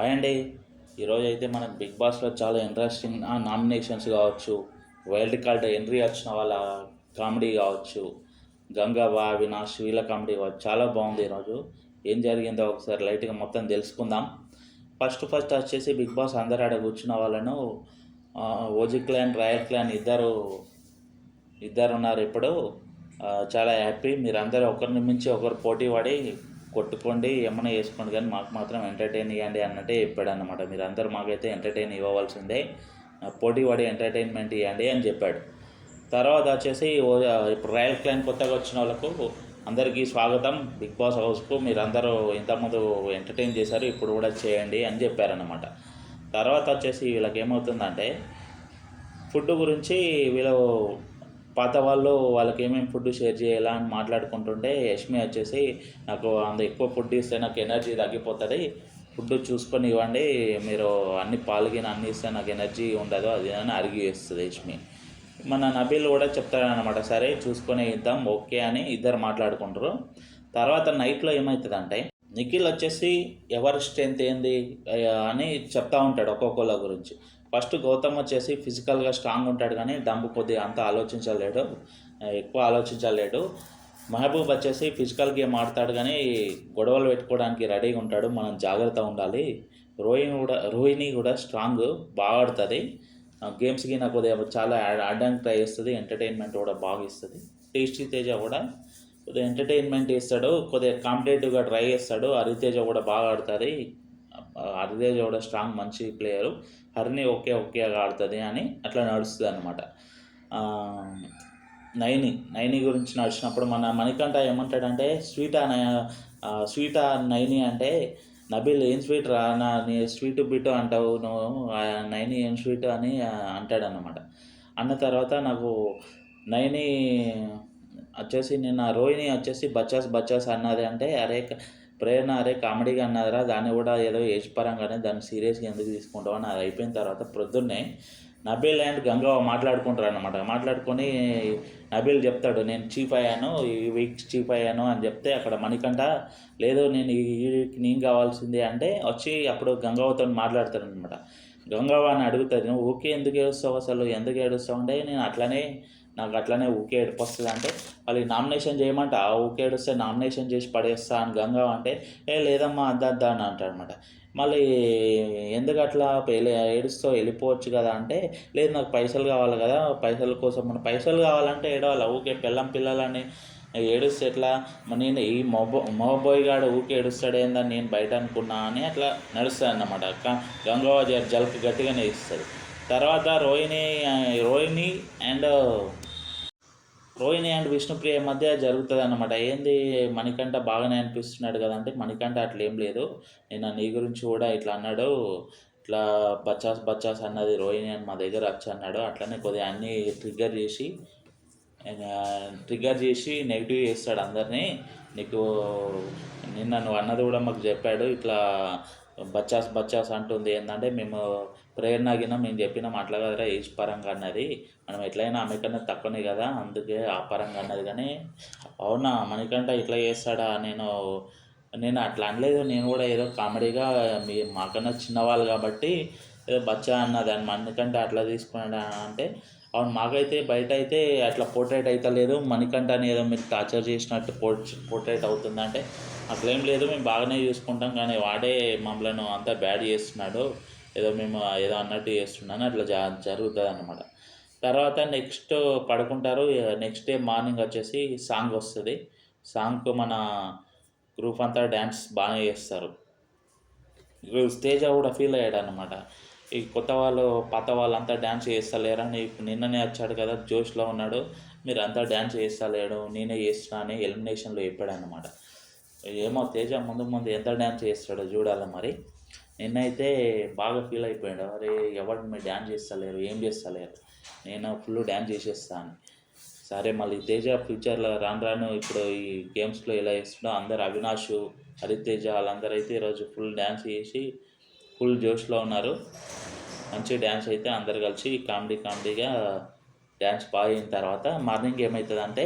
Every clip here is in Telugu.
హాయ్ అండి. ఈరోజు అయితే మనకు బిగ్ బాస్లో చాలా ఇంట్రెస్టింగ్ నామినేషన్స్ కావచ్చు, వైల్డ్ కార్డ్ ఎంట్రీ వచ్చిన వాళ్ళ కామెడీ కావచ్చు, గంగవ్వ, అవినాష్ వీళ్ళ కామెడీ కావచ్చు, చాలా బాగుంది. ఈరోజు ఏం జరిగిందో ఒకసారి లైట్గా మొత్తం తెలుసుకుందాం. ఫస్ట్ వచ్చేసి బిగ్ బాస్ అందరు ఆడ కూర్చున్న వాళ్ళను ఓజీ క్లాన్, రాయల్ క్లాన్ ఇద్దరు ఉన్నారు ఇప్పుడు. చాలా హ్యాపీ, మీరందరూ ఒకరిని మించి ఒకరు పోటీ పడి కొట్టుకోండి, ఏమైనా చేసుకోండి, కానీ మాకు మాత్రం ఎంటర్టైన్ ఇవ్వండి అన్నట్టే చెప్పాడు అన్నమాట. మీరందరూ మాకైతే ఎంటర్టైన్ ఇవ్వవలసిందే, పోటీ పడి ఎంటర్టైన్మెంట్ ఇవ్వండి అని చెప్పాడు. తర్వాత వచ్చేసి ఇప్పుడు రాయల్ క్లైన్ కొత్తగా వచ్చిన వాళ్ళకు అందరికీ స్వాగతం బిగ్ బాస్ హౌస్కు. మీరందరూ ఇంతకుముందు ఎంటర్టైన్ చేశారు, ఇప్పుడు కూడా చేయండి అని చెప్పారన్నమాట. తర్వాత వచ్చేసి వీళ్ళకి ఏమవుతుందంటే ఫుడ్ గురించి వీళ్ళు పాత వాళ్ళకి ఏమేమి ఫుడ్ షేర్ చేయాలా అని మాట్లాడుకుంటుంటే యష్మి వచ్చేసి నాకు అంత ఎక్కువ ఫుడ్ ఇస్తే నాకు ఎనర్జీ తగ్గిపోతుంది, ఫుడ్ చూసుకొని ఇవ్వండి, మీరు అన్ని పాలుగిన అన్ని ఇస్తే నాకు ఎనర్జీ ఉండదు అది అని అరిగి వేస్తుంది యష్మి. మన నబీల్ కూడా చెప్తాడనమాట, సరే చూసుకొని ఇద్దాం ఓకే అని ఇద్దరు మాట్లాడుకుంటారు. తర్వాత నైట్లో ఏమవుతుందంటే నిఖిల్ వచ్చేసి ఎవరి స్ట్రెంత్ ఏంది అని చెప్తా ఉంటాడు ఒక్కొక్కళ్ళ గురించి. ఫస్ట్ గౌతమ్ వచ్చేసి ఫిజికల్గా స్ట్రాంగ్ ఉంటాడు, కానీ డంబు కొద్దిగా అంత ఎక్కువ ఆలోచించలేడు. మహబూబ్ వచ్చేసి ఫిజికల్ గేమ్ ఆడతాడు, కానీ గొడవలు పెట్టుకోవడానికి రెడీగా ఉంటాడు, మనం జాగ్రత్త ఉండాలి. రోహిణి కూడా స్ట్రాంగ్, బాగా ఆడుతుంది గేమ్స్కి, నాకు కొద్దిగా చాలా ఆడడానికి ట్రై చేస్తుంది, ఎంటర్టైన్మెంట్ కూడా బాగా ఇస్తుంది. టేస్టీ తేజ కూడా కొద్దిగా ఎంటర్టైన్మెంట్ ఇస్తాడు, కొద్దిగా కాంపిటేటివ్గా ట్రై చేస్తాడు. హరితేజ కూడా బాగా ఆడుతుంది, హరితేజ కూడా స్ట్రాంగ్ మంచి ప్లేయరు. హరిని ఓకేగా ఆడుతుంది అని అట్లా నడుస్తుంది అన్నమాట. నైని గురించి నడిచినప్పుడు మన మణికంఠ ఏమంటాడంటే స్వీటా నైని అంటే, నబీల్ ఏం స్వీట్ రా నీ స్వీట్ బిట్టు అంటావు నువ్వు, నైని ఏం స్వీట్ అని అంటాడన్నమాట. అన్న తర్వాత నాకు నైని వచ్చేసి నిన్న రోహిణి వచ్చేసి బచ్చాస్ అన్నది అంటే, ప్రేరణ కామెడీగా అన్నదిరా, దాన్ని కూడా ఏదో ఏజ్ పరంగానే దాన్ని సీరియస్గా ఎందుకు తీసుకుంటావు అని. అది అయిపోయిన తర్వాత ప్రొద్దున్నే నబీల్ అండ్ గంగవ్వ మాట్లాడుకుంటారు అన్నమాట. మాట్లాడుకొని నబీల్ చెప్తాడు, నేను చీఫ్ అయ్యాను, ఈ వీక్ చీఫ్ అయ్యాను అని చెప్తే అక్కడ మణికంఠ లేదు నేను ఈ వీక్ నేను కావాల్సిందే అంటే వచ్చి అప్పుడు గంగవ్వతో మాట్లాడతారు అనమాట. గంగవ్వ అని అడుగుతుంది, నువ్వు ఊకే ఎందుకు ఏడుస్తావు, అసలు ఎందుకు ఏడుస్తావు అంటే, నాకు అట్లనే ఊకే ఏడుపు వస్తుంది అంటే, వాళ్ళకి నామినేషన్ చేయమంట ఊకే ఏడుస్తే నామినేషన్ చేసి పడేస్తా అని గంగవ్వ అంటే, లేదమ్మా అద్దా అని అంటాడనమాట. మళ్ళీ ఎందుకు అట్లా ఏడుస్తూ వెళ్ళిపోవచ్చు కదా అంటే, లేదు నాకు పైసలు కావాలి కదా, పైసల కోసం మన పైసలు కావాలంటే ఏడవాలి, ఊకే పిల్లలని ఏడుస్తే ఎట్లా, నేను ఈ మొబోయ్ గాడు ఊకే ఏడుస్తాడేందని నేను బయట అనుకున్నా అని అట్లా నడుస్తుంది అన్నమాట. గంగవ్వ జల్కి గట్టిగానే ఇస్తుంది. తర్వాత రోహిణి అండ్ విష్ణుప్రియ మధ్య జరుగుతుంది అన్నమాట. ఏంది మణికంఠ బాగానే అనిపిస్తున్నాడు కదా అంటే, మణికంఠ అట్లా ఏం లేదు, నేను నీ గురించి కూడా ఇట్లా అన్నాడు, ఇట్లా బచ్చాస్ అన్నది రోహిణి అని మా దగ్గర వచ్చి అన్నాడు, అట్లనే కొద్దిగా అన్నీ ట్రిగ్గర్ చేసి నెగిటివ్ చేస్తాడు అందరినీ. నీకు నిన్న నువ్వు అన్నది కూడా మాకు చెప్పాడు, ఇట్లా బచ్చాస్ అంటుంది ఏంటంటే, మేము ప్రేరణగిన మేము చెప్పినాం అట్లా కదరా, ఏజ్ పరంగా అన్నది, మనం ఎట్లయినా ఆమె కన్నా తక్కువనే కదా, అందుకే ఆ పరంగా అన్నది. కానీ అవునా మణికంఠ ఇట్లా చేస్తాడా, నేను అట్లా అనలేదు, నేను కూడా ఏదో కామెడీగా మాకన్నా చిన్నవాళ్ళు కాబట్టి ఏదో బచ్చా అన్నది అని మణికంఠ అట్లా తీసుకున్నాడా అంటే, అవును మాకైతే బయట అయితే అట్లా పోర్ట్రేట్ అయితే లేదు, మణికంఠని ఏదో మీరు టార్చర్ చేసినట్టు పోర్ట్రేట్ అవుతుందంటే, అట్లేం లేదు, మేము బాగానే చూసుకుంటాం, కానీ వాడే మమ్మల్ని అంతా బ్యాడ్ చేస్తున్నాడు, మేము ఏదో అన్నట్టు చేస్తున్నాను అట్లా జరుగుతుంది అన్నమాట. తర్వాత నెక్స్ట్ పడుకుంటారు. నెక్స్ట్ డే మార్నింగ్ వచ్చేసి సాంగ్ వస్తుంది. సాంగ్కు మన గ్రూప్ అంతా డ్యాన్స్ బాగానే చేస్తారు. తేజ కూడా ఫీల్ అయ్యాడు అనమాట, ఈ కొత్త వాళ్ళు పాత వాళ్ళంతా డ్యాన్స్ చేస్తలేరని, నిన్ననే వచ్చాడు కదా జోష్లో ఉన్నాడు, మీరు అంతా డ్యాన్స్ చేస్తలేడు, నేనే చేస్తున్నా అని ఎలిమినేషన్లో చెప్పాడు అనమాట. ఏమో తేజ ముందు ఎంత డ్యాన్స్ చేస్తాడో చూడాలి మరి. నిన్నైతే బాగా ఫీల్ అయిపోయాడు, అరే ఎవరు మీరు డ్యాన్స్ చేస్తలేరు, ఏం చేస్తలేరు, నేను ఫుల్ డ్యాన్స్ చేసేస్తాను. సరే మళ్ళీ తేజ ఫ్యూచర్లో రాను ఇప్పుడు ఈ గేమ్స్లో ఎలా చేస్తుండో అందరు అవినాష్, హరితేజ వాళ్ళందరూ అయితే ఈరోజు ఫుల్ డ్యాన్స్ చేసి ఫుల్ జోష్లో ఉన్నారు. మంచి డ్యాన్స్ అయితే అందరు కలిసి కామెడీగా డ్యాన్స్ బాగా అయిన తర్వాత మార్నింగ్ ఏమవుతుందంటే,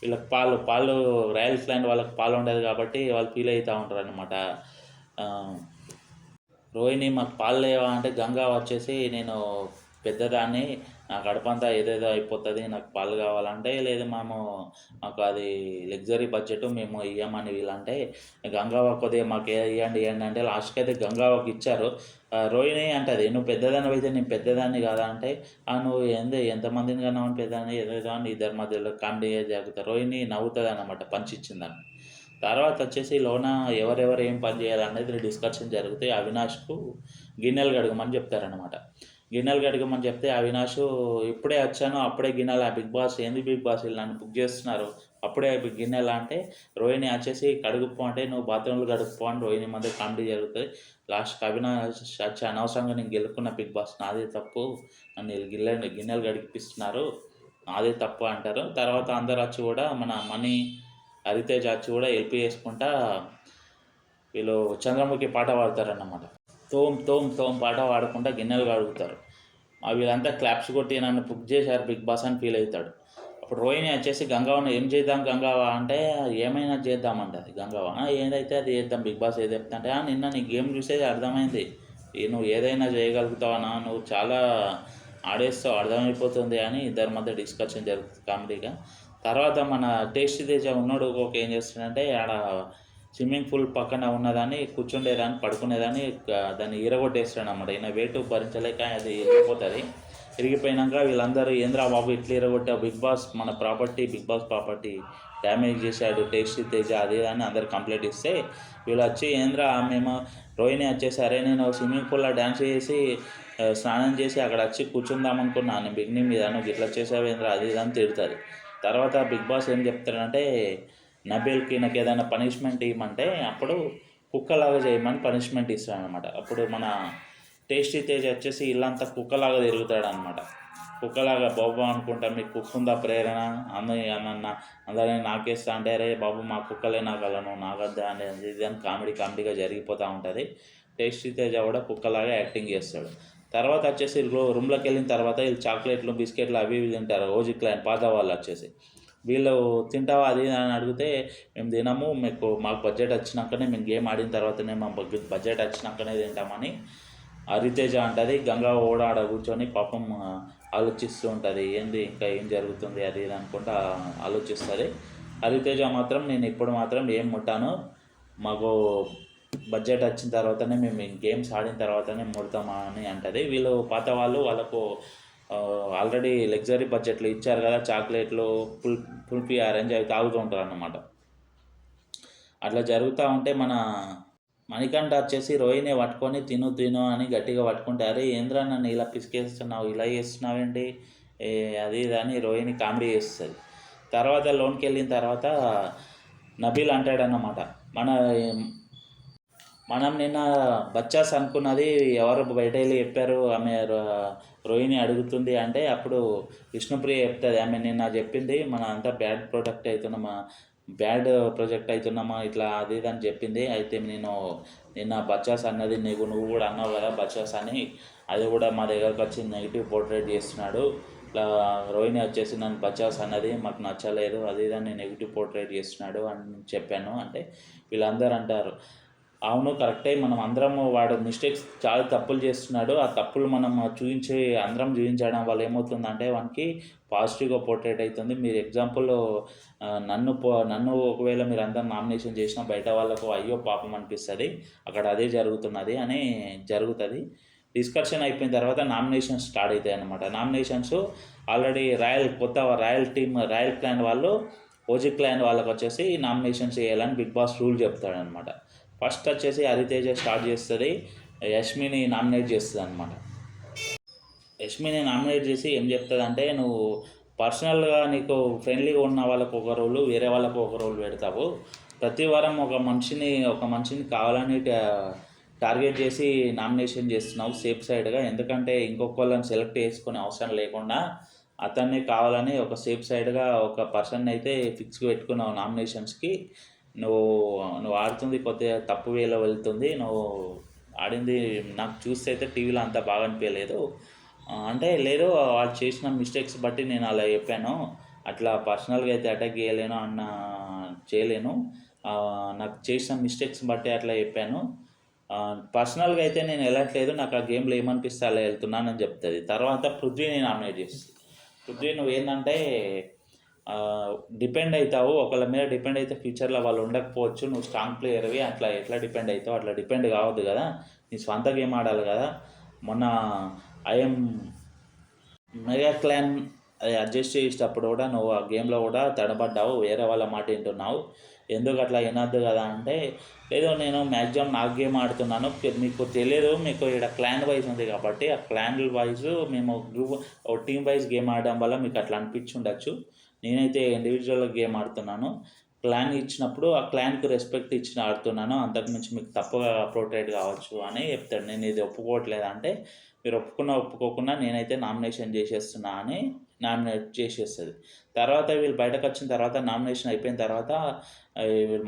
వీళ్ళకి పాలు రాయల్స్ ల్యాండ్ వాళ్ళకి పాలు ఉండదు కాబట్టి వాళ్ళు ఫీల్ అవుతూ ఉంటారు అనమాట. రోహిణి మాకు పాలు లేవా అంటే గంగా వచ్చేసి నేను పెద్దదాన్ని, నా కడుపంతా ఏదేదో అయిపోతుంది, నాకు పాలు కావాలంటే లేదు మాకు అది లగ్జరీ బడ్జెట్ మేము ఇవ్వమని వీళ్ళంటే గంగావ కొద్దిగా మాకు ఇవ్వండి ఇవ్వండి అంటే లాస్ట్కి అయితే గంగావకి ఇచ్చారు. రోహిణి అంటది నువ్వు పెద్దదాన్ని అయితే నేను పెద్దదాన్ని కాదా అంటే నువ్వు ఎంతమందిని కన్నావు పెద్దదాన్ని ఏదేదో అని ఇద్దరి మధ్యలో కామెడీ జరుగుతుంది. రోహిణి నవ్వుతుంది అన్నమాట పంచి ఇచ్చిందని. తర్వాత వచ్చేసి లోన ఎవరెవరు ఏం పని చేయాలనేది డిస్కషన్ జరిగితే అవినాష్కు గిన్నెలు కడగమని చెప్తారనమాట. గిన్నెలు కడగమని చెప్తే అవినాష్ ఇప్పుడే వచ్చాను అప్పుడే గిన్నెలు బిగ్ బాస్ ఏంది బిగ్ బాస్ వీళ్ళు నన్ను బుక్ చేస్తున్నారు అప్పుడే గిన్నెలా అంటే రోహిణి వచ్చేసి కడుగుపో అంటే నువ్వు బాత్రూంలో కడుగుపో అని రోహిణి మధ్య కామెడీ జరుగుతుంది. లాస్ట్కి అవినాష్ వచ్చి అనవసరంగా నేను గెలుకున్న బిగ్ బాస్ నాదే తప్పు, నన్ను గిన్నెలు గడిపిస్తున్నారు నాదే తప్పు అంటారు. తర్వాత అందరు వచ్చి కూడా మన మనీ హరితేజ్ వచ్చి కూడా హెల్ప్ చేసుకుంటా వీళ్ళు చంద్రముఖి పాట పాడతారన్నమాట. తోమ్ తోమ్ తోమ్ పాట పాడుకుంటా గిన్నెలు కడుగుతారు. వీళ్ళంతా క్లాప్స్ కొట్టి నన్ను బుక్ చేశారు బిగ్ బాస్ అని ఫీల్ అవుతాడు. అప్పుడు రోహిణి వచ్చేసి గంగావని ఏం చేద్దాం గంగావా అంటే ఏమైనా చేద్దామంటది గంగావా. ఏదైతే అది చేద్దాం బిగ్ బాస్ ఏది చెప్తా అంటే నిన్న నీ గేమ్ చూసేది అర్థమైంది, నువ్వు ఏదైనా చేయగలుగుతావనా, నువ్వు చాలా ఆడేస్తావు అర్థమైపోతుంది అని ఇద్దరి మధ్య డిస్కషన్ జరుగుతుంది కామెడీగా. తర్వాత మన టేస్టీ తేజ ఉన్నాడు ఒక ఏం చేస్తాడంటే ఆడ స్విమ్మింగ్ పూల్ పక్కన ఉన్నదాన్ని కూర్చుండేదాన్ని పడుకునేదాన్ని దాన్ని ఇరగొట్టేస్తాడు అన్నమాట. ఈయన వెయిట్ భరించలేక అది ఇరిగిపోతుంది. ఇరిగిపోయినాక వీళ్ళందరూ ఏంద్రా బాబు ఇట్లా ఇరగొట్టావు బిగ్ బాస్ మన property big boss property damage చేశాడు టేస్టీ తేజ అది అని అందరు కంప్లైంట్ ఇస్తే వీళ్ళు వచ్చి ఏంద్రా మేము రోహిణి వచ్చేసి అరే నేను స్విమ్మింగ్ పూల్లో డ్యాన్స్ చేసి స్నానం చేసి అక్కడ వచ్చి కూర్చుందాం అనుకున్నాను బిగ్ని మీద నువ్వు ఇట్లా చేసావేంద్రా అది ఇది అని తిడుతుంది. తర్వాత బిగ్ బాస్ ఏం చెప్తాడంటే నబీల్కి నాకు ఏదైనా పనిష్మెంట్ ఇవ్వమంటే అప్పుడు కుక్కలాగా చేయమని పనిష్మెంట్ ఇస్తాడనమాట. అప్పుడు మన టేస్టీ తేజ్ వచ్చేసి ఇల్లంతా కుక్కలాగా తిరుగుతాడనమాట. కుక్కలాగా బాబు అనుకుంటా మీకు కుక్క ఉందా ప్రేరణ అందరినీ నాకేస్తా అంటే అరే బాబు మా కుక్కలే నాకలను నాకద్దా అనేది ఇది అని కామెడీగా జరిగిపోతూ ఉంటుంది. టేస్టీ తేజ కూడా కుక్కలాగా యాక్టింగ్ చేస్తాడు. తర్వాత వచ్చేసి రూమ్లోకి వెళ్ళిన తర్వాత వీళ్ళు చాక్లెట్లు బిస్కెట్లు అవి ఇవి తింటారు. రోజు క్లైన్ పాత వాళ్ళు వచ్చేసి వీళ్ళు తింటావా అది అని అడిగితే మేము తినము మాకు బడ్జెట్ వచ్చినాకనే మేము గేమ్ ఆడిన తర్వాతనే మా బడ్జెట్ వచ్చినాకనే తింటామని హరితేజ అంటుంది. గంగా ఓడ ఆడ కూర్చొని పాపం ఆలోచిస్తూ ఉంటుంది ఏంది ఇంకా ఏం జరుగుతుంది అది ఇది అనుకుంటా ఆలోచిస్తుంది. హరితేజ మాత్రం నేను ఇప్పుడు మాత్రం ఏం ముట్టాను మాకు బడ్జెట్ వచ్చిన తర్వాతనే మేము గేమ్స్ ఆడిన తర్వాతనే ముడతామా అని అంటుంది. వీళ్ళు పాత వాళ్ళకు ఆల్రెడీ లగ్జరీ బడ్జెట్లు ఇచ్చారు కదా చాక్లెట్లు పుల్పి ఆరెంజ్ అవి తాగుతూ ఉంటారు అన్నమాట. అట్లా జరుగుతూ ఉంటే మన మణికంఠ వచ్చేసి రోహిణి పట్టుకొని తిను అని గట్టిగా పట్టుకుంటే అరే ఏంద్రా నన్ను ఇలా పిసికేస్తున్నావు ఇలా చేస్తున్నావేంటి అది ఇది అని రోహిణి కామెడీ చేస్తుంది. తర్వాత లోన్కి వెళ్ళిన తర్వాత నబీల్ అంటాడన్నమాట మనం నిన్న బచ్చాస్ అనుకున్నది ఎవరు బయట వెళ్ళి చెప్పారు ఆమె రోహిణి అడుగుతుంది అంటే అప్పుడు విష్ణుప్రియ చెప్తుంది ఆమె నిన్న చెప్పింది మన అంతా బ్యాడ్ ప్రొజెక్ట్ అవుతున్నామా ఇట్లా అది ఇది అని చెప్పింది. అయితే నేను నిన్న బచ్చాస్ అన్నది నువ్వు కూడా అన్నావు కదా బచ్చాస్ అని అది కూడా మా దగ్గరకు వచ్చి నెగిటివ్ పోర్ట్రేట్ చేస్తున్నాడు. ఇట్లా రోహిణి వచ్చేసి నన్ను బచ్చాస్ అన్నది మాకు నచ్చలేదు అది ఇదని నెగిటివ్ పోర్ట్రేట్ చేస్తున్నాడు అని చెప్పాను అంటే వీళ్ళందరూ అంటారు అవును కరెక్టే మనం అందరం వాడు మిస్టేక్స్ చాలా తప్పులు చేస్తున్నాడు ఆ తప్పులు మనం అందరం చూపించడం వల్ల ఏమవుతుందంటే వానికి పాజిటివ్గా పోర్ట్రేట్ అవుతుంది. మీరు ఎగ్జాంపుల్ నన్ను ఒకవేళ మీరు అందరం నామినేషన్ చేసినా బయట వాళ్ళకు అయ్యో పాపం అనిపిస్తుంది అక్కడ అదే జరుగుతుంది. డిస్కషన్ అయిపోయిన తర్వాత నామినేషన్స్ స్టార్ట్ అవుతాయి అన్నమాట. నామినేషన్స్ ఆల్రెడీ రాయల్ క్లాన్ వాళ్ళు ఓజీ క్లాన్ వాళ్ళకి వచ్చేసి నామినేషన్స్ చేయాలని బిగ్ బాస్ రూల్ చెప్తాడనమాట. ఫస్ట్ వచ్చేసి హరితేజ స్టార్ట్ చేస్తుంది, యష్మిని నామినేట్ చేస్తుంది అనమాట. యష్మిని నామినేట్ చేసి ఏం చెప్తుంది అంటే నువ్వు పర్సనల్గా నీకు ఫ్రెండ్లీగా ఉన్న వాళ్ళకు ఒక రోలు వేరే వాళ్ళకు ఒక రోలు పెడతావు, ప్రతి వారం ఒక మనిషిని కావాలని టార్గెట్ చేసి నామినేషన్ చేస్తున్నావు సేఫ్ సైడ్గా, ఎందుకంటే ఇంకొకళ్ళని సెలెక్ట్ చేసుకునే అవసరం లేకుండా అతన్ని కావాలని ఒక సేఫ్ సైడ్గా ఒక పర్సన్ అయితే ఫిక్స్గా పెట్టుకున్నావు నామినేషన్స్కి. నువ్వు ఆడుతుంది కొద్దిగా తప్పు వేలో వెళ్తుంది, నువ్వు ఆడింది నాకు చూస్తే అయితే టీవీలో అంత బాగా అనిపించలేదు అంటే లేదు వాళ్ళు చేసిన మిస్టేక్స్ బట్టి నేను అలా చెప్పాను, అట్లా పర్సనల్గా అయితే అటాక్ చేయలేను, నాకు చేసిన మిస్టేక్స్ బట్టి అట్లా చెప్పాను, పర్సనల్‌గా అయితే నేను వెళ్ళట్లేదు. నాకు ఆ గేమ్‌లో ఏమనిపిస్తే అలా వెళ్తున్నానని చెప్తది. తర్వాత పృథ్వీని నామినేట్ చేస్తది. పృథ్వీ నువ్వేందంటే డిపెండ్ అయితావు. ఒకళ్ళ మీద డిపెండ్ అయితే ఫ్యూచర్‌లో వాళ్ళు ఉండకపోవచ్చు. నువ్వు స్ట్రాంగ్ ప్లేయర్‌వి. అట్లా ఎట్లా డిపెండ్ అయితావు? అట్లా డిపెండ్ కావద్దు కదా! నీ స్వంత గేమ్ ఆడాలి కదా! మొన్న ఐఎమ్ మెగా క్లాన్ అది అడ్జస్ట్ చేసేటప్పుడు కూడా నువ్వు ఆ గేమ్‌లో కూడా తడబడ్డావు. వేరే వాళ్ళ మాట వింటున్నావు. ఎందుకు అట్లా వినొద్దు కదా అంటే, లేదు నేను మ్యాక్సిమం నా గేమ్ ఆడుతున్నాను. మీకు తెలియదు, మీకు ఇక్కడ క్లాన్ వైజ్ ఉంది కాబట్టి ఆ క్లాన్ వైజ్ మేము టీమ్ వైజ్ గేమ్ ఆడడం వల్ల మీకు అట్లా అనిపించుండొచ్చు. నేనైతే ఇండివిజువల్‌గా గేమ్ ఆడుతున్నాను. క్లాన్ ఇచ్చినప్పుడు ఆ క్లాన్‌కి రెస్పెక్ట్ ఇచ్చి ఆడుతున్నాను. అంతకుమించి మీకు తప్పుగా పోర్ట్రేట్ కావచ్చు అని చెప్తాడు. నేను ఇది ఒప్పుకోవట్లేదు అంటే, మీరు ఒప్పుకోకున్నా నేనైతే నామినేషన్ చేసేస్తున్నా అని నామినేట్ చేసేస్తుంది. తర్వాత వీళ్ళు బయటకు వచ్చిన తర్వాత నామినేషన్ అయిపోయిన తర్వాత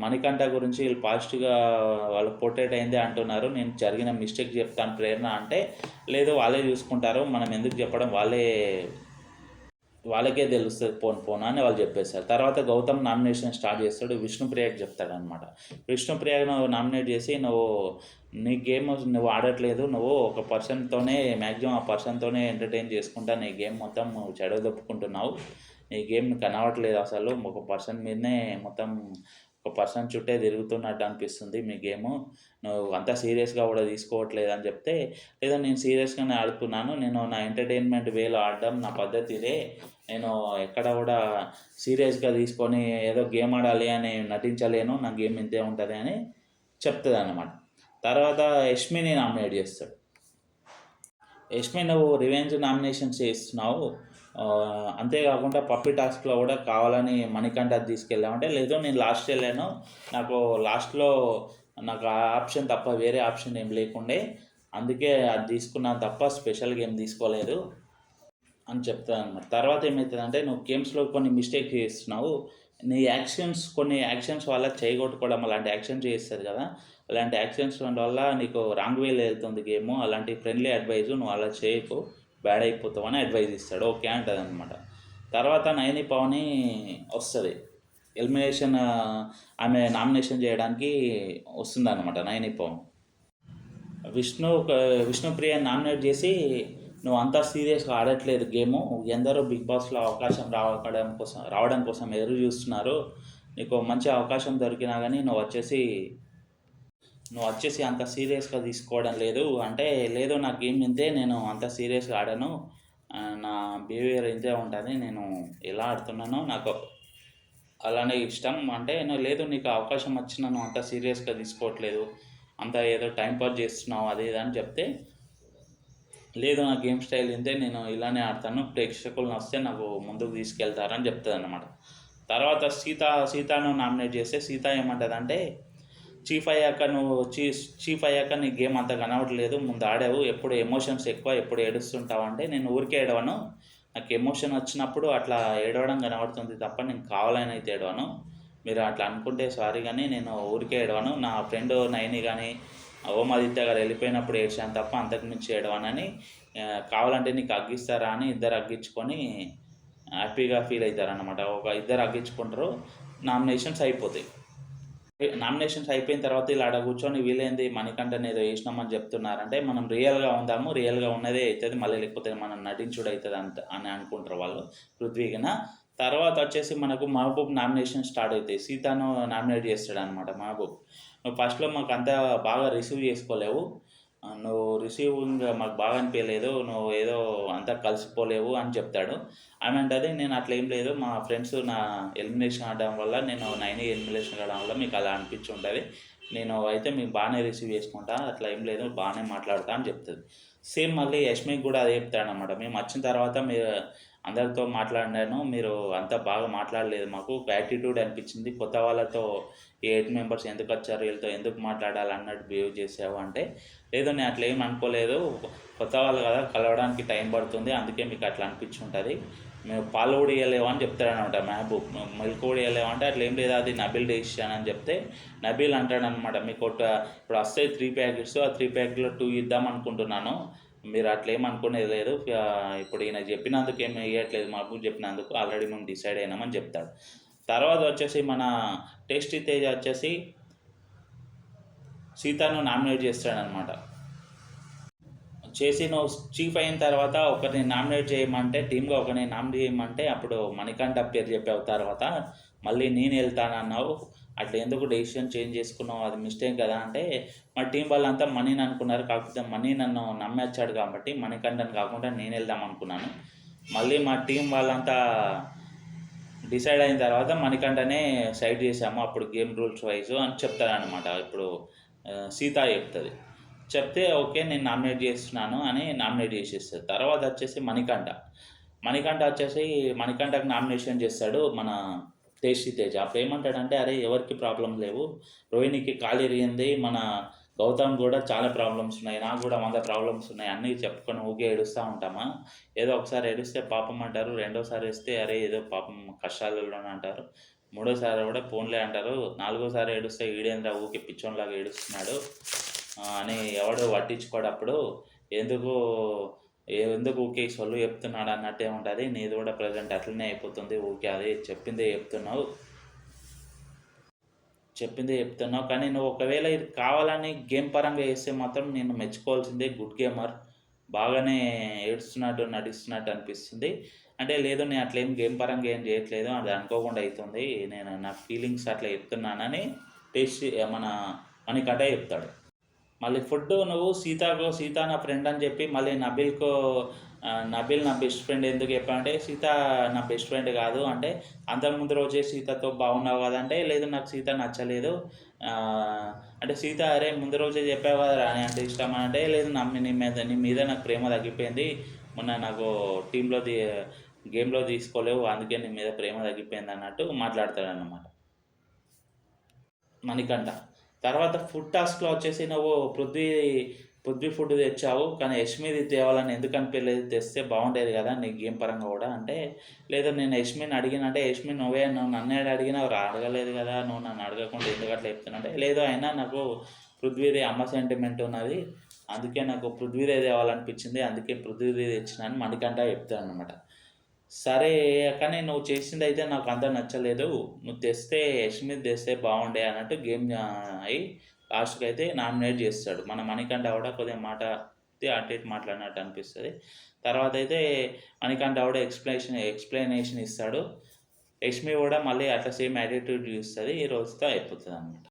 మణికంఠ గురించి వీళ్ళు పాజిటివ్గా వాళ్ళు పోర్ట్రేట్ అయిందే అంటున్నారు. నేను జరిగిన మిస్టేక్ చెప్తాను ప్రేరణ అంటే, లేదు వాళ్ళే చూసుకుంటారు, మనం ఎందుకు చెప్పడం, వాళ్ళకే తెలుస్తుంది పోను అని వాళ్ళు చెప్పేస్తారు. తర్వాత గౌతమ్ నామినేషన్ స్టార్ట్ చేస్తాడు. విష్ణుప్రియకి చెప్తాడనమాట. విష్ణుప్రియను నామినేట్ చేసి, నీ గేమ్ నువ్వు ఆడట్లేదు, నువ్వు ఒక పర్సన్తోనే మ్యాక్సిమం ఆ పర్సన్తోనే ఎంటర్టైన్ చేసుకుంటా నీ గేమ్ మొత్తం నువ్వు చెడగొట్టుకుంటున్నావు. నీ గేమ్ కనవట్లేదు అసలు, ఒక పర్సన్ మీదనే మొత్తం ఒక పర్సన్ చుట్టే తిరుగుతున్నట్టు అనిపిస్తుంది మీ గేము. నువ్వు అంత సీరియస్గా కూడా తీసుకోవట్లేదు అని చెప్తే, లేదా నేను సీరియస్గానే ఆడుతున్నాను, నేను నా ఎంటర్టైన్మెంట్ వేలో ఆడడం నా పద్ధతి ఇదే, నేను ఎక్కడ కూడా సీరియస్గా తీసుకొని ఏదో గేమ్ ఆడాలి అని నటించలేను, నా గేమ్ ఇంతే ఉంటుంది అని చెప్తుంది అన్నమాట. తర్వాత యష్మిని నామినేట్ చేస్తాడు. యష్మి నువ్వు రివెంజ్ నామినేషన్స్ చేస్తున్నావు, అంతేకాకుండా పప్పి టాస్క్లో కూడా కావాలని మణికంఠ తీసుకెళ్ళామంటే, లేదు నేను లాస్ట్ వెళ్ళాను, నాకు లాస్ట్లో నాకు ఆ ఆప్షన్ తప్ప వేరే ఆప్షన్ ఏం లేకుండే, అందుకే అది తీసుకున్నాను తప్ప స్పెషల్ గేమ్ తీసుకోలేదు అని చెప్తాను అనమాట. తర్వాత ఏమవుతుందంటే, నువ్వు గేమ్స్లో కొన్ని మిస్టేక్స్ చేస్తున్నావు, నీ కొన్ని యాక్షన్స్ వల్ల చేయగొట్టుకోవడం అలాంటి యాక్షన్ చేస్తుంది కదా, అలాంటి యాక్షన్స్ వల్ల నీకు రాంగ్ వేలో వెళ్తుంది గేము, అలాంటి ఫ్రెండ్లీ అడ్వైజు నువ్వు అలా చేయకు, బ్యాడ్ అయిపోతావు అని అడ్వైజ్ ఇస్తాడు. ఓకే అంటుంది అనమాట. తర్వాత నయని పవని వస్తుంది ఎలిమినేషన్, ఆమె నామినేషన్ చేయడానికి వస్తుంది అనమాట నయని పవన్. విష్ణుప్రియని నామినేట్ చేసి, నువ్వు అంతా సీరియస్గా ఆడట్లేదు గేము, ఎందరో బిగ్ బాస్లో అవకాశం రావడం కోసం ఎదురు చూస్తున్నారు, నీకు మంచి అవకాశం దొరికినా కానీ నువ్వు వచ్చేసి అంత సీరియస్గా తీసుకోవడం లేదు అంటే, లేదు నా గేమ్ ఇంతే, నేను అంత సీరియస్గా ఆడను, నా బిహేవియర్ ఇంతే ఉంటుంది, నేను ఎలా ఆడుతున్నానో నాకు అలానే ఇష్టం అంటే, లేదు నీకు అవకాశం వచ్చినా నువ్వు అంత సీరియస్గా తీసుకోవట్లేదు, అంత ఏదో టైంపాస్ చేస్తున్నావు అది ఇది అని చెప్తే, లేదు నా గేమ్ స్టైల్ ఇంతే, నేను ఇలానే ఆడతాను, ప్రేక్షకులను వస్తే నాకు ముందుకు తీసుకెళ్తారని చెప్తుంది అన్నమాట. తర్వాత సీతను నామినేట్ చేస్తే, సీత ఏమంటుందంటే, చీఫ్ అయ్యాక నీ గేమ్ అంత కనవట్లేదు, ముందు ఆడావు, ఎప్పుడు ఎమోషన్స్ ఎక్కువ, ఎప్పుడు ఏడుస్తుంటావు అంటే, నేను ఊరికే ఏడవను, నాకు ఎమోషన్ వచ్చినప్పుడు అట్లా ఏడవడం కనబడుతుంది తప్ప నేను కావాలని అయితే ఏడవను, మీరు అట్లా అనుకుంటే సారీ, కానీ నేను ఊరికే ఏడవను, నా ఫ్రెండ్ నయని కానీ ఓమాదిత్య గారు వెళ్ళిపోయినప్పుడు ఏడ్చాను తప్ప అంతకుమించి ఏడవనని, కావాలంటే నీకు అగ్గిస్తారా అని ఇద్దరు అగ్గించుకొని హ్యాపీగా ఫీల్ అవుతారన్నమాట. ఇద్దరు అగ్గించుకుంటారు, నామినేషన్స్ అయిపోతాయి. నామినేషన్స్ అయిపోయిన తర్వాత ఇలా ఆడ కూర్చొని వీళ్ళేంది మణికంఠని ఏదో వేసినామని చెప్తున్నారంటే, మనం రియల్గా ఉందాము, రియల్గా ఉన్నదే అవుతుంది, మళ్ళీ లేకపోతే మనం నటించుడు అవుతుంది అని అనుకుంటారు వాళ్ళు పృథ్వీగిన. తర్వాత వచ్చేసి మనకు మహబూబ్ నామినేషన్ స్టార్ట్ అవుతాయి. సీతను నామినేట్ చేస్తాడు అనమాట మహబూబ్. నువ్వు ఫస్ట్లో మాకు అంతా బాగా రిసీవ్ చేసుకోలేవు, నువ్వు రిసీవింగ్ మాకు బాగా అనిపించలేదు, నువ్వు ఏదో అంతా కలిసిపోలేవు అని చెప్తాడు. ఆమె అంటది, నేను అట్లా ఏం లేదు, మా ఫ్రెండ్స్ నా ఎలిమినేషన్ ఆడడం వల్ల, నేను నైని ఎలిమినేషన్ ఆడడం వల్ల మీకు అలా అనిపించి ఉంటుంది, నేను అయితే మీకు బాగానే రిసీవ్ చేసుకుంటా, అట్లా ఏం లేదు, బాగానే మాట్లాడతా అని చెప్తుంది. సేమ్ మళ్ళీ యష్మికి కూడా అదే చెప్తాడనమాట. మేము వచ్చిన తర్వాత మీరు అందరితో మాట్లాడినాను, మీరు అంతా బాగా మాట్లాడలేదు, మాకు యాటిట్యూడ్ అనిపించింది, కొత్త వాళ్ళతో 8 మెంబర్స్ ఎందుకు వచ్చారు, వీళ్ళతో ఎందుకు మాట్లాడాలి అన్నట్టు బిహేవ్ చేసావు అంటే, లేదు నేను అట్లా ఏం అనుకోలేదు, కొత్త వాళ్ళు కదా కలవడానికి టైం పడుతుంది, అందుకే మీకు అట్లా అనిపించి ఉంటుంది, మేము పాలు కూడా ఇవ్వలేవు అని చెప్తాడనమాట మహబూబ్. మిల్క్ కూడా ఇవ్వలేవు అంటే, అట్లా ఏం లేదు, అది నబీల్ డెసిషన్ అని చెప్తే, నబీల్ అంటాడనమాట, మీకు ఇప్పుడు వస్తాయి 3 ప్యాకెట్స్, ఆ 3 ప్యాకెట్లో 2 ఇద్దాం అనుకుంటున్నాను, మీరు అట్లా ఏమనుకునేది లేదు, ఇప్పుడు ఈయన చెప్పినందుకు ఏమి ఇవ్వట్లేదు, మహబూబ్ చెప్పినందుకు ఆల్రెడీ మేము డిసైడ్ అయినామని చెప్తాడు. తర్వాత వచ్చేసి మన టేస్టీ తేజ వచ్చేసి సీతను నామినేట్ చేస్తాడనమాట. చేసి నువ్వు చీఫ్ అయిన తర్వాత ఒకరిని నామినేట్ చేయమంటే, టీమ్‌గా ఒకరిని నామినేట్ చేయమంటే, అప్పుడు మణికంఠ పేరు చెప్పావు తర్వాత మళ్ళీ నేను వెళ్తానన్నావు. అట్లా ఎందుకు డెసిషన్ చేంజ్ చేసుకున్నావు? అది మిస్టేక్ కదా! అంటే మా టీం వాళ్ళంతా మనీని అనుకున్నారు. కాకపోతే మనీ నన్ను నమ్మేచ్చాడు కాబట్టి మణికంఠని కాకుండా నేను వెళ్దాం అనుకున్నాను. మళ్ళీ మా టీం వాళ్ళంతా డిసైడ్ అయిన తర్వాత మణికంఠనే సైడ్ చేసాము. అప్పుడు గేమ్ రూల్స్ వైజ్ అని చెప్తారనమాట. ఇప్పుడు సీత చెప్తుంది. చెప్తే ఓకే నేను నామినేట్ చేస్తున్నాను అని నామినేట్ చేసేస్తుంది. తర్వాత వచ్చేసి మణికంఠ వచ్చేసి మణికంఠకి నామినేషన్ చేస్తాడు మన టేస్టీ తేజ. అప్పుడు ఏమంటాడంటే, అరే ఎవరికి ప్రాబ్లం లేవు, రోహిణికి కాలు ఇరిగింది, మన గౌతమ్ కూడా చాలా ప్రాబ్లమ్స్ ఉన్నాయి, నాకు కూడా 100 ప్రాబ్లమ్స్ ఉన్నాయి, అన్నీ చెప్పుకొని ఊకే ఏడుస్తూ ఉంటామా, ఏదో ఒకసారి ఏడిస్తే పాపం అంటారు, రెండోసారి ఏడిస్తే అరే ఏదో పాపం కష్టాలలోనే అంటారు, మూడోసారి కూడా పోన్లే అంటారు, నాలుగోసారి ఏడుస్తే ఈడేంద్ర ఊకే పిచ్చోన్లాగా ఏడుస్తున్నాడు అని ఎవడు పట్టించుకోడప్పుడు, ఎందుకు ఎందుకు ఊకే సొల్లు చెప్తున్నాడు అన్నట్టే ఉంటుంది, నీది కూడా ప్రజెంట్ అట్లనే అయిపోతుంది, ఊకే అదే చెప్పిందే చెప్తున్నావు కానీ నువ్వు ఒకవేళ ఇది కావాలని గేమ్ పరంగా చేస్తే మాత్రం నేను మెచ్చుకోవాల్సిందే, గుడ్ గేమర్, బాగానే ఏడుస్తున్నట్టు నటిస్తున్నట్టు అనిపిస్తుంది. అంటే లేదు నేను అట్లా గేమ్ పరంగా ఏం చేయట్లేదు, అది అనుకోకుండా అవుతుంది, నేను నా ఫీలింగ్స్ అట్లా చెప్తున్నానని మన మణికంఠ చెప్తాడు. మళ్ళీ ఫుడ్ నువ్వు సీత నా ఫ్రెండ్ అని చెప్పి మళ్ళీ నబిల్ నా బెస్ట్ ఫ్రెండ్ ఎందుకు చెప్పానంటే, సీత నా బెస్ట్ ఫ్రెండ్ కాదు అంటే, అంతకుముందు రోజే సీతతో బాగున్నావు కదంటే, లేదు నాకు సీత నచ్చలేదు అంటే, సీత అరే ముందు రోజే చెప్పావు కదా అని అంటే ఇష్టం అంటే, లేదు నీ మీద నాకు ప్రేమ తగ్గిపోయింది, మొన్న నాకు గేమ్లో తీసుకోలేవు అందుకే నీ మీద ప్రేమ తగ్గిపోయింది అన్నట్టు మాట్లాడతాడన్నమాట మణికంఠ. తర్వాత ఫుడ్ టాస్క్లో వచ్చేసి నువ్వు పృథ్వీ ఫుడ్ తెచ్చావు కానీ యష్మిది తేవాలని ఎందుకు అనిపించలేదు, తెస్తే బాగుండేది కదా నీ గేమ్ పరంగా కూడా అంటే, లేదు నేను యష్మిని అడిగినంటే, యష్మి నువ్వు నన్నే అడిగినావు అడగలేదు కదా, నువ్వు నన్ను అడగకుండా ఎందుకు అట్లా చెప్తున్నా లేదు అయినా నాకు పృథ్వీది అమ్మ సెంటిమెంట్ ఉన్నది, అందుకే నాకు పృథ్వీదే తేవాలనిపించింది, అందుకే పృథ్వీది తెచ్చినాను మణికంఠ చెప్తాను అనమాట. సరే కానీ నువ్వు చేసింది అయితే నాకు అంత నచ్చలేదు, నువ్వు యష్మిత్ తెస్తే బాగుండే అన్నట్టు గేమ్ అయి లాస్ట్కి అయితే నామినేట్ చేస్తాడు. మన మణికంఠ కూడా కొద్దిగా మాట అటు ఇటు మాట్లాడినట్టు అనిపిస్తుంది. తర్వాత అయితే మణికంఠ కూడా ఎక్స్ప్లెనేషన్ ఇస్తాడు, యష్మి కూడా మళ్ళీ అట్లా సేమ్ యాటిట్యూడ్ చూస్తుంది, ఈ రోజుతో అయిపోతుంది అనమాట.